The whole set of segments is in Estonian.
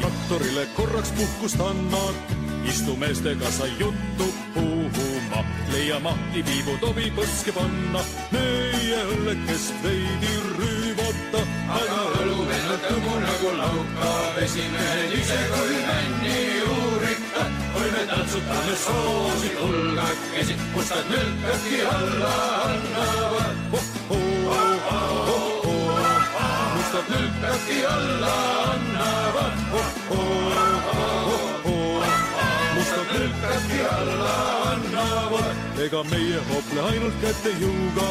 traktorile korraks puhkust annad, istu meestega sa juttu puhuma, leia mahti viibu tobi põske panna, meie õllekest veidi rüüvata. aga õluvennad tõmmu nagu lauka, vesimehed ise kui männi juurika, kui me tantsutame soosid hulgakesi, mustad nülkadki alla annavad. Mustad nülkadki alla annavad. Mustad nülkadki alla annavad. ega meie hoople ainult käte jõuga,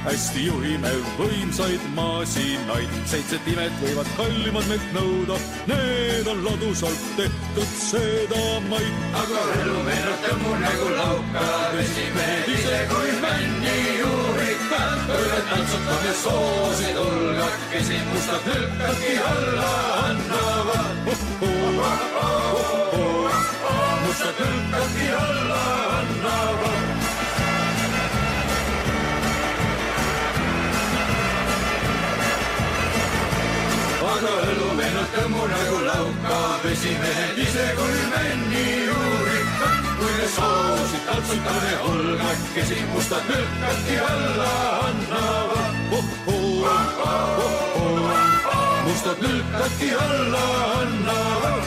hästi juhime võimsaid maasinaid, 7 timet võivad kallimad meilt nõuda, need on ladusalt tehtud sedamaid. aga elu meenutab mu nagu lauka, vesimehed ise kui männi juurika, kui me tantsutame soosid hulgakesi, mustad nülkadki alla annavad. Mustad nülkadki alla annavad. aga õlu meenutab mu nagu lauka, vesimehed ise kui männi juurika, kui me soosid tantsutame hulgakesi, mustad nülkadki alla annavad. Mustad nülkadki alla annavad.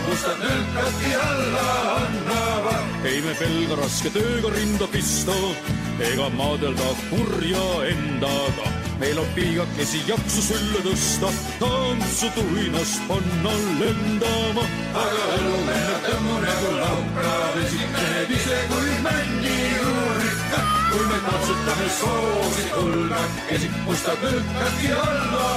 Mustad nülkadki alla annavad. ei me pelga raske tööga rinda pista, ega maadelda kurja endaga, meil on piigakesi jaksu sülle tõsta, tantsu tuhinast panna lendama. aga õlu meenutab mu nagu lauka, vesimehed ise kui männi juurika, kui me tantsutame soosid hulgakesi, mustad nülkadki alla